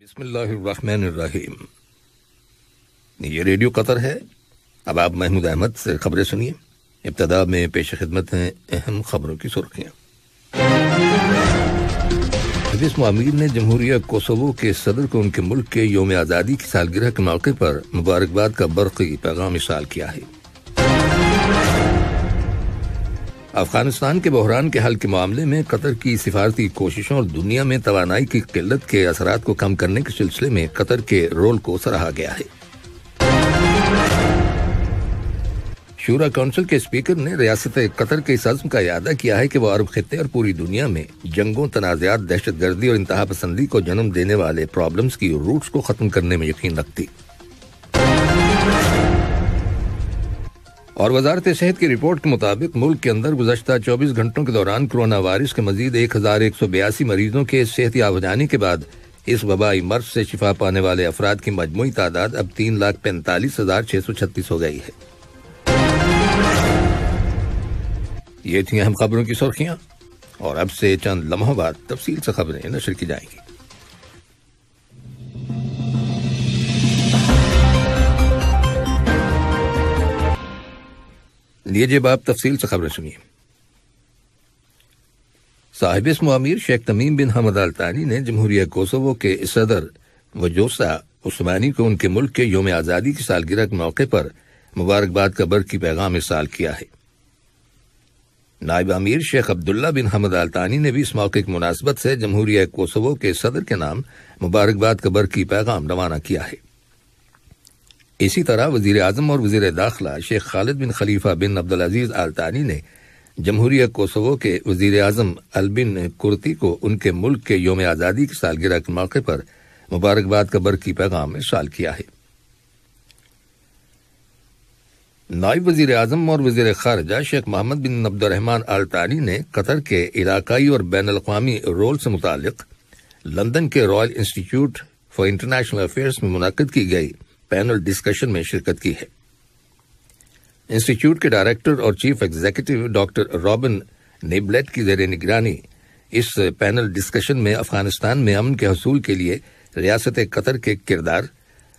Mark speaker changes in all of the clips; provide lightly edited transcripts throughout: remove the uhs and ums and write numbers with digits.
Speaker 1: بسم اللہ الرحمن الرحیم۔ یہ ریڈیو قطر ہے۔ اب آپ محمود احمد سے خبریں سنیے۔ ابتدا میں پیش خدمت ہیں اہم خبروں کی سرخیاں۔ حفیظ معمیر نے جمہوریہ کوسوو کے صدر کو ان کے ملک کے یوم آزادی کی سالگرہ کے موقع پر مبارکباد کا برقی پیغام ارسال کیا ہے۔ افغانستان کے بحران کے حل کے معاملے میں قطر کی سفارتی کوششوں اور دنیا میں توانائی کی قلت کے اثرات کو کم کرنے کے سلسلے میں قطر کے رول کو سراہا گیا ہے۔ شورا کونسل کے اسپیکر نے ریاست قطر کے اس عزم کا اعادہ کیا ہے کہ وہ عرب خطے اور پوری دنیا میں جنگوں، تنازعات، دہشت گردی اور انتہا پسندی کو جنم دینے والے پرابلمز کی روٹس کو ختم کرنے میں یقین رکھتی۔ اور وزارت صحت کی رپورٹ کے مطابق ملک کے اندر گزشتہ 24 گھنٹوں کے دوران کرونا وائرس کے مزید 1182 مریضوں کے صحت یاب ہو جانے کے بعد اس وبائی مرض سے شفا پانے والے افراد کی مجموعی تعداد اب 3,45,636 ہو گئی ہے۔ یہ تھیں اہم خبروں کی سرخیاں، اور اب سے چند لمحوں بعد تفصیل سے خبریں نشر کی جائیں گی۔ لیجیے اب آپ تفصیل سے خبریں سنیے۔ صاحب اسم معمیر شیخ تمیم بن حمد آل ثانی نے جمہوریہ کوسوو کے صدر وجوسا عثمانی کو ان کے ملک کے یوم آزادی کی سالگرہ کے موقع پر مبارکباد کا برقی پیغام ارسال کیا ہے۔ نائب امیر شیخ عبداللہ بن حمد آل ثانی نے بھی اس موقع کی مناسبت سے جمہوریہ کوسوو کے صدر کے نام مبارکباد کا برقی پیغام روانہ کیا ہے۔ اسی طرح وزیر اعظم اور وزیر داخلہ شیخ خالد بن خلیفہ بن عبدالعزیز آل ثانی نے جمہوریہ کوسوو کے وزیر اعظم البن کرتی کو ان کے ملک کے یوم آزادی کی سالگرہ کے موقع پر مبارکباد کا برقی پیغام ارسال کیا ہے۔ نائب وزیر اعظم اور وزیر خارجہ شیخ محمد بن عبد الرحمن آل ثانی نے قطر کے علاقائی اور بین الاقوامی رول سے متعلق لندن کے Royal institute for international affairs میں منعقد کی گئی پینل ڈسکشن میں شرکت کی ہے۔ انسٹیٹیوٹ کے ڈائریکٹر اور چیف ایگزیکٹو ڈاکٹر رابن نیبلیٹ کی زیر نگرانی اس پینل ڈسکشن میں افغانستان میں امن کے حصول کے لیے ریاست قطر کے کردار،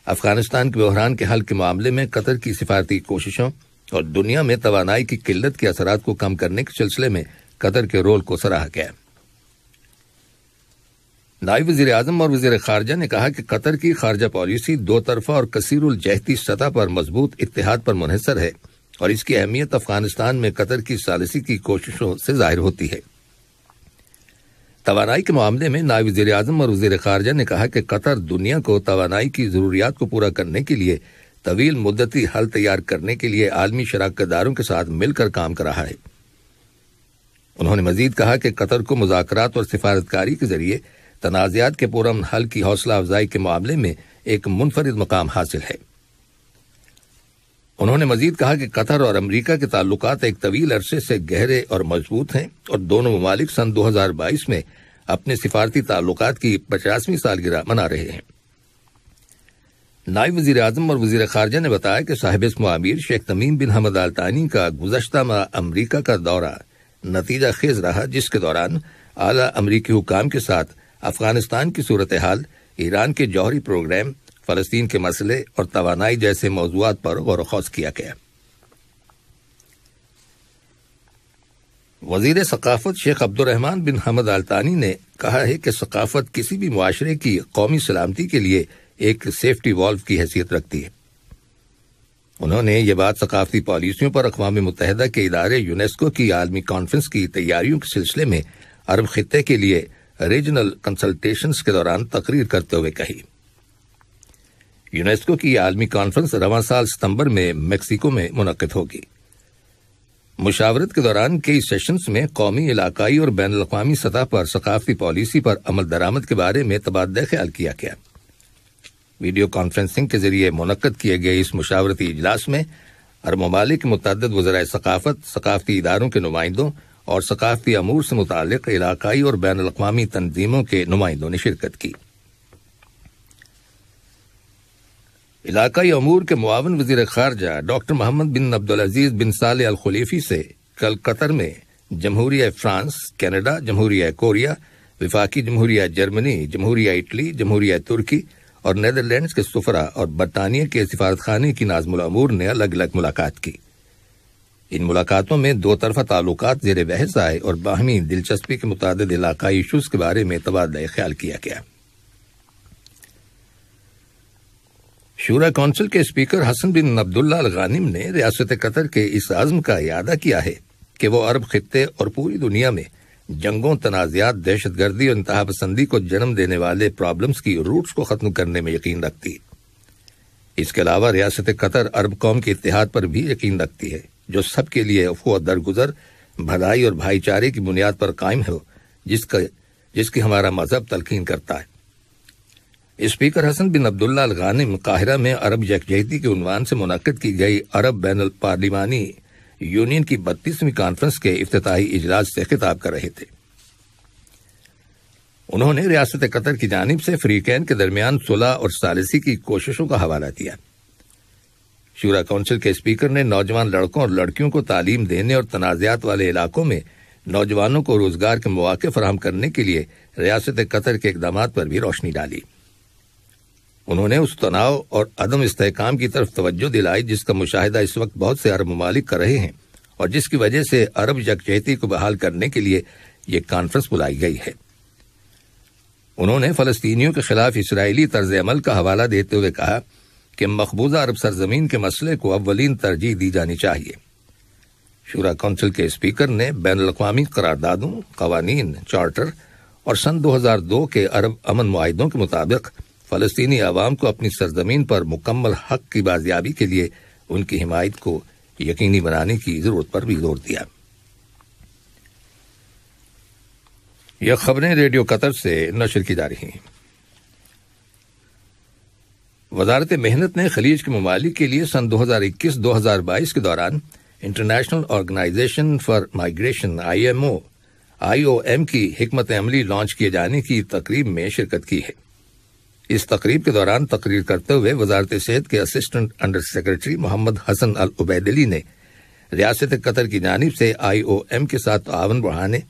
Speaker 1: افغانستان کے بحران کے حل کے معاملے میں قطر کی سفارتی کوششوں اور دنیا میں توانائی کی قلت کے اثرات کو کم کرنے کے سلسلے میں قطر کے رول کو سراہا گیا۔ نائب وزیر اعظم اور وزیر خارجہ نے کہا کہ قطر کی خارجہ پالیسی دو طرفہ اور کثیر الجہتی سطح پر مضبوط اتحاد پر منحصر ہے، اور اس کی اہمیت افغانستان میں قطر کی ثالثی کی کوششوں سے ظاہر ہوتی ہے۔ توانائی کے معاملے میں نائب وزیر اعظم اور وزیر خارجہ نے کہا کہ قطر دنیا کو توانائی کی ضروریات کو پورا کرنے کے لیے طویل مدتی حل تیار کرنے کے لیے عالمی شراکت داروں کے ساتھ مل کر کام کر رہا ہے۔ انہوں نے مزید کہا کہ قطر کو مذاکرات اور سفارتکاری کے ذریعے تنازعات کے پرامن حل کی حوصلہ افزائی کے معاملے میں ایک منفرد مقام حاصل ہے۔ انہوں نے مزید کہا کہ قطر اور امریکہ کے تعلقات ایک طویل عرصے سے گہرے اور مضبوط ہیں، اور دونوں ممالک سن 2022 میں اپنے سفارتی تعلقات کی 50ویں سالگرہ منا رہے ہیں۔ نائب وزیر اعظم اور وزیر خارجہ نے بتایا کہ صاحب اسم امیر شیخ تمیم بن حمد آل ثانی کا گزشتہ ماہ امریکہ کا دورہ نتیجہ خیز رہا، جس کے دوران اعلیٰ امریکی حکام کے ساتھ افغانستان کی صورتحال، ایران کے جوہری پروگرام، فلسطین کے مسئلے اور توانائی جیسے موضوعات پر غور و خوض کیا گیا۔ وزیر ثقافت شیخ عبد الرحمن بن حمد آل ثانی نے کہا ہے کہ ثقافت کسی بھی معاشرے کی قومی سلامتی کے لیے ایک سیفٹی والو کی حیثیت رکھتی ہے۔ انہوں نے یہ بات ثقافتی پالیسیوں پر اقوام متحدہ کے ادارے یونیسکو کی عالمی کانفرنس کی تیاریوں کے سلسلے میں عرب خطے کے لیے ریجنل کنسلٹیشنز کے دوران تقریر کرتے ہوئے کہی۔ یونیسکو کی عالمی کانفرنس رواں سال ستمبر میں میکسیکو میں منعقد ہوگی۔ مشاورت کے دوران کئی سیشنز میں قومی، علاقائی اور بین الاقوامی سطح پر ثقافتی پالیسی پر عمل درآمد کے بارے میں تبادلہ خیال کیا گیا۔ ویڈیو کانفرنسنگ کے ذریعے منعقد کیے گئے اس مشاورتی اجلاس میں عرب ممالک کے متعدد وزرائے ثقافت، ثقافتی اداروں کے نمائندوں اور ثقافتی امور سے متعلق علاقائی اور بین الاقوامی تنظیموں کے نمائندوں نے شرکت کی۔ علاقائی امور کے معاون وزیر خارجہ ڈاکٹر محمد بن عبدالعزیز بن صالح الخلیفی سے کل قطر میں جمہوریہ فرانس، کینیڈا، جمہوریہ کوریا، وفاقی جمہوریہ جرمنی، جمہوریہ اٹلی، جمہوریہ ترکی اور نیدرلینڈز کے سفراء اور برطانیہ کے سفارت خانے کی ناظم الامور نے الگ الگ ملاقات کی۔ ان ملاقاتوں میں دو طرفہ تعلقات زیر بحث آئے اور باہمی دلچسپی کے متعدد علاقائی ایشوز کے بارے میں تبادلہ خیال کیا گیا۔ شورا کونسل کے اسپیکر حسن بن عبداللہ الغانم نے ریاست قطر کے اس عزم کا اعادہ کیا ہے کہ وہ عرب خطے اور پوری دنیا میں جنگوں، تنازعات، دہشت گردی اور انتہا پسندی کو جنم دینے والے پرابلمز کی روٹس کو ختم کرنے میں یقین رکھتی ہے۔ اس کے علاوہ ریاست قطر عرب قوم کے اتحاد پر بھی یقین رکھتی ہے، جو سب کے لیے اخوت درگزر، بھلائی اور بھائی چارے کی بنیاد پر قائم ہو، جس کی ہمارا مذہب تلقین کرتا ہے۔ اسپیکر حسن بن عبداللہ الغانم قاہرہ میں عرب یکجہتی کے عنوان سے منعقد کی گئی عرب بین الپارلیمانی یونین کی 32ویں کانفرنس کے افتتاحی اجلاس سے خطاب کر رہے تھے۔ انہوں نے ریاست قطر کی جانب سے فریقین کے درمیان صلح اور ثالثی کی کوششوں کا حوالہ دیا۔ شورا کونسل کے اسپیکر نے نوجوان لڑکوں اور لڑکیوں کو تعلیم دینے اور تنازعات والے علاقوں میں نوجوانوں کو روزگار کے مواقع فراہم کرنے کے لیے ریاست قطر کے اقدامات پر بھی روشنی ڈالی۔ انہوں نے اس تناؤ اور عدم استحکام کی طرف توجہ دلائی جس کا مشاہدہ اس وقت بہت سے عرب ممالک کر رہے ہیں اور جس کی وجہ سے عرب یکجہتی کو بحال کرنے کے لیے یہ کانفرنس بلائی گئی ہے۔ انہوں نے فلسطینیوں کے خلاف اسرائیلی طرز عمل کا حوالہ دیتے ہوئے کہا کہ مقبوضہ عرب سرزمین کے مسئلے کو اولین ترجیح دی جانی چاہیے۔ شورا کونسل کے اسپیکر نے بین الاقوامی قراردادوں، قوانین، چارٹر اور سن 2002 کے عرب امن معاہدوں کے مطابق فلسطینی عوام کو اپنی سرزمین پر مکمل حق کی بازیابی کے لیے ان کی حمایت کو یقینی بنانے کی ضرورت پر بھی زور دیا۔ یہ خبریں ریڈیو قطر سے نشر کی جا رہی ہیں۔ وزارت محنت نے خلیج کے ممالک کے لیے سن 2021-2022 کے دوران international organization for migration IOM کی حکمت عملی لانچ کیے جانے کی تقریب میں شرکت کی ہے۔ اس تقریب کے دوران تقریر کرتے ہوئے وزارت صحت کے اسسٹنٹ انڈر سیکرٹری محمد حسن العبیدلی نے ریاست قطر کی جانب سے IOM کے ساتھ تعاون بڑھانے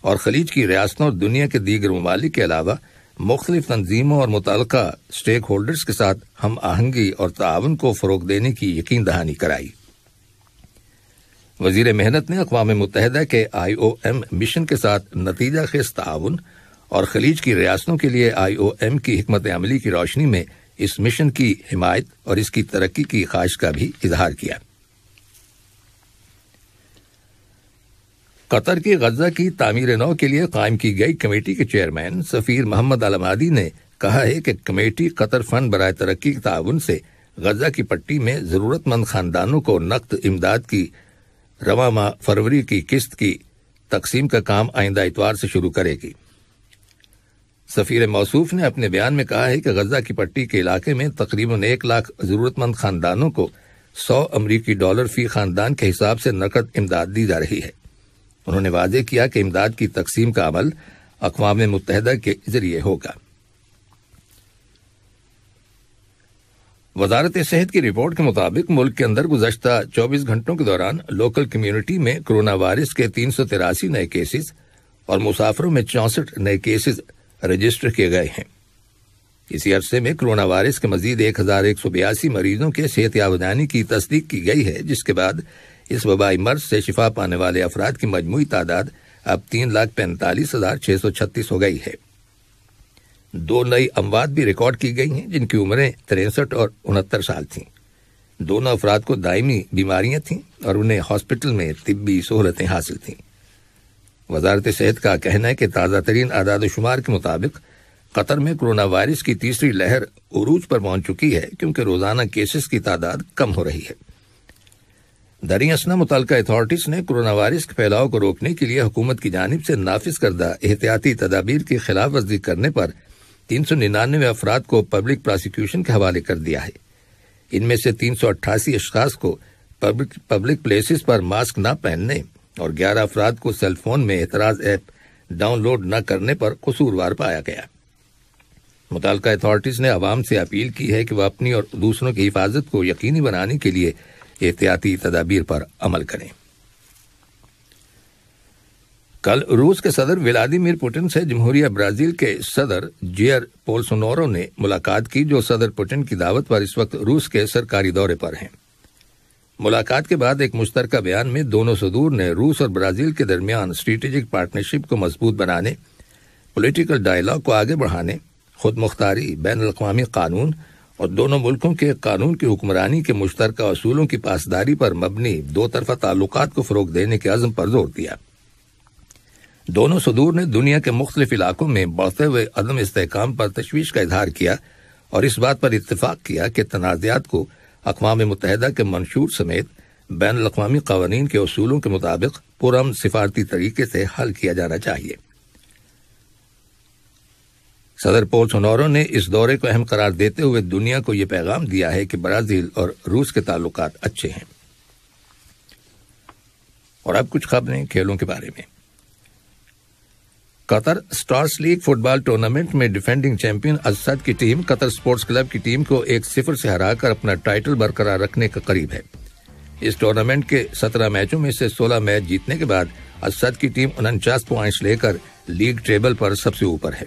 Speaker 1: اور خلیج کی ریاستوں اور دنیا کے دیگر ممالک کے علاوہ مختلف تنظیموں اور متعلقہ اسٹیک ہولڈرز کے ساتھ ہم آہنگی اور تعاون کو فروغ دینے کی یقین دہانی کرائی۔ وزیر محنت نے اقوام متحدہ کے IOM مشن کے ساتھ نتیجہ خیز تعاون اور خلیج کی ریاستوں کے لیے IOM کی حکمت عملی کی روشنی میں اس مشن کی حمایت اور اس کی ترقی کی خواہش کا بھی اظہار کیا۔ قطر کی غزہ کی تعمیر نو کے لیے قائم کی گئی کمیٹی کے چیئرمین سفیر محمد العمادی نے کہا ہے کہ کمیٹی قطر فنڈ برائے ترقی کے تعاون سے غزہ کی پٹی میں ضرورت مند خاندانوں کو نقد امداد کی رواں ماہ فروری کی قسط کی تقسیم کا کام آئندہ اتوار سے شروع کرے گی۔ سفیر موصوف نے اپنے بیان میں کہا ہے کہ غزہ کی پٹی کے علاقے میں تقریباً 1 لاکھ ضرورت مند خاندانوں کو $100 فی خاندان کے حساب سے نقد امداد دی جا رہی ہے۔ انہوں نے واضح کیا کہ امداد کی تقسیم کا عمل اقوام متحدہ کے ذریعے ہوگا۔ وزارت صحت کی رپورٹ کے مطابق ملک کے اندر گزشتہ 24 گھنٹوں کے دوران لوکل کمیونٹی میں کرونا وائرس کے 383 نئے کیسز اور مسافروں میں 64 نئے کیسز رجسٹر کیے گئے ہیں۔ اسی عرصے میں کرونا وائرس کے مزید 1182 مریضوں کے صحت یاب ہو جانے کی تصدیق کی گئی ہے، جس کے بعد اس وبائی مرض سے شفا پانے والے افراد کی مجموعی تعداد اب 3,45,636 ہو گئی ہے۔ 2 نئی اموات بھی ریکارڈ کی گئی ہیں جن کی عمریں 63 اور 69 سال تھیں۔ دونوں افراد کو دائمی بیماریاں تھیں اور انہیں ہاسپٹل میں طبی سہولتیں حاصل تھیں۔ وزارت صحت کا کہنا ہے کہ تازہ ترین اعداد و شمار کے مطابق قطر میں کرونا وائرس کی تیسری لہر عروج پر پہنچ چکی ہے، کیونکہ روزانہ کیسز کی تعداد کم ہو رہی ہے۔ دریں اثنا متعلقہ اتھارٹیز نے کرونا وائرس کے پھیلاؤ کو روکنے کے لیے حکومت کی جانب سے نافذ کردہ احتیاطی تدابیر کی خلاف ورزی کرنے پر 399 افراد کو پبلک پراسیکیوشن کے حوالے کر دیا ہے۔ ان میں سے 388 اشخاص کو پبلک پلیسز پر ماسک نہ پہننے اور 11 افراد کو سیل فون میں اعتراض ایپ ڈاؤن لوڈ نہ کرنے پر قصوروار پایا گیا۔ متعلقہ اتھارٹیز نے عوام سے اپیل کی ہے کہ وہ اپنی اور دوسروں کی حفاظت کو یقینی بنانے کے لیے احتیاطی تدابیر پر عمل کریں۔ کل روس کے صدر ولادیمیر پوٹن سے جمہوریہ برازیل کے صدر جیئر بولسونارو نے ملاقات کی، جو صدر پوٹن کی دعوت پر اس وقت روس کے سرکاری دورے پر ہیں۔ ملاقات کے بعد ایک مشترکہ بیان میں دونوں صدور نے روس اور برازیل کے درمیان اسٹریٹجک پارٹنرشپ کو مضبوط بنانے، پولیٹیکل ڈائیلاگ کو آگے بڑھانے، خود مختاری، بین الاقوامی قانون اور دونوں ملکوں کے قانون کی حکمرانی کے مشترکہ اصولوں کی پاسداری پر مبنی دو طرفہ تعلقات کو فروغ دینے کے عزم پر زور دیا۔ دونوں صدور نے دنیا کے مختلف علاقوں میں بڑھتے ہوئے عدم استحکام پر تشویش کا اظہار کیا اور اس بات پر اتفاق کیا کہ تنازعات کو اقوام متحدہ کے منشور سمیت بین الاقوامی قوانین کے اصولوں کے مطابق پرامن سفارتی طریقے سے حل کیا جانا چاہیے۔ صدر بولسونارو نے اس دورے کو اہم قرار دیتے ہوئے دنیا کو یہ پیغام دیا ہے کہ برازیل اور روس کے تعلقات اچھے ہیں۔ اور اب کچھ خبریں کھیلوں کے بارے میں۔ قطر سٹارز لیگ فٹ بال ٹورنامنٹ میں ڈیفینڈنگ چیمپئن اسد کی ٹیم قطر سپورٹس کلب کی ٹیم کو 1-0 سے ہرا کر اپنا ٹائٹل برقرار رکھنے کے قریب ہے۔ اس ٹورنامنٹ کے 17 میچوں میں سے 16 میچ جیتنے کے بعد اسد کی ٹیم 49 پوائنٹس لے کر لیگ ٹیبل پر سب سے اوپر ہے۔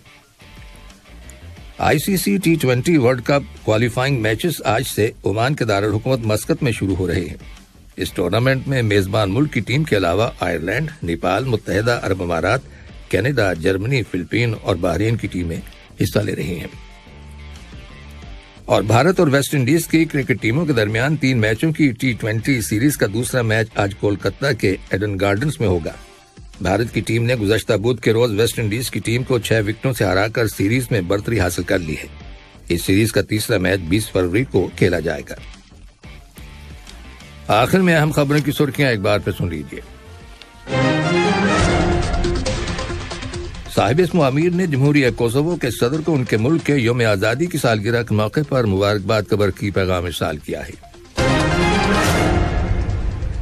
Speaker 1: ICC T20 world cup qualifying matches آج سے عمان کے دارالحکومت مسقط میں شروع ہو رہے ہیں۔ اس ٹورنامنٹ میں میزبان ملک کی ٹیم کے علاوہ آئرلینڈ، نیپال، متحدہ عرب امارات، کینیڈا، جرمنی، فلپین اور بحرین کی ٹیمیں حصہ لے رہی ہیں۔ اور بھارت اور ویسٹ انڈیز کی کرکٹ ٹیموں کے درمیان 3 میچوں کی T20 سیریز کا دوسرا میچ آج کولکتہ کے ایڈن گارڈنز میں ہوگا۔ بھارت کی ٹیم نے گزشتہ بدھ کے روز ویسٹ انڈیز کی ٹیم کو 6 وکٹوں سے ہرا کر سیریز میں برتری حاصل کر لی ہے۔ اس سیریز کا تیسرا میچ 20 فروری کو کھیلا جائے گا۔ آخر میں اہم خبروں کی سرخیاں ایک بار پھر سن لیجیے۔ صاحب اسم امیر نے جمہوریہ کوسوو کے صدر کو ان کے ملک کے یوم آزادی کی سالگرہ کے موقع پر مبارکباد کا برقی پیغام ارسال کیا ہے۔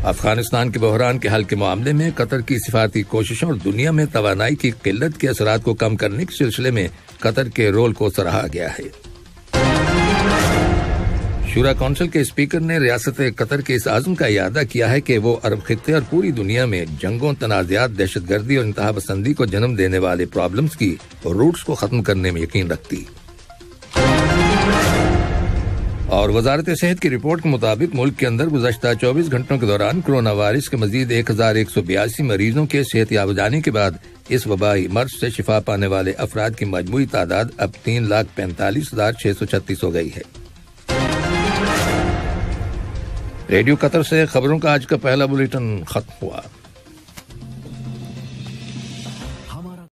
Speaker 1: افغانستان کے بحران کے حل کے معاملے میں قطر کی سفارتی کوششوں اور دنیا میں توانائی کی قلت کے اثرات کو کم کرنے کے سلسلے میں قطر کے رول کو سراہا گیا ہے۔ شورا کونسل کے اسپیکر نے ریاست قطر کے اس عزم کا اعادہ کیا ہے کہ وہ عرب خطے اور پوری دنیا میں جنگوں، تنازعات، دہشت گردی اور انتہا پسندی کو جنم دینے والے پرابلمز کی روٹس کو ختم کرنے میں یقین رکھتی۔ اور وزارت صحت کی رپورٹ کے مطابق ملک کے اندر گزشتہ 24 گھنٹوں کے دوران کرونا وائرس کے مزید 1182 مریضوں کے صحت یاب ہو جانے کے بعد اس وبائی مرض سے شفا پانے والے افراد کی مجموعی تعداد اب 3,45,636 ہو گئی ہے۔ ریڈیو قطر سے خبروں کا آج کا پہلا بلیٹن ختم ہوا۔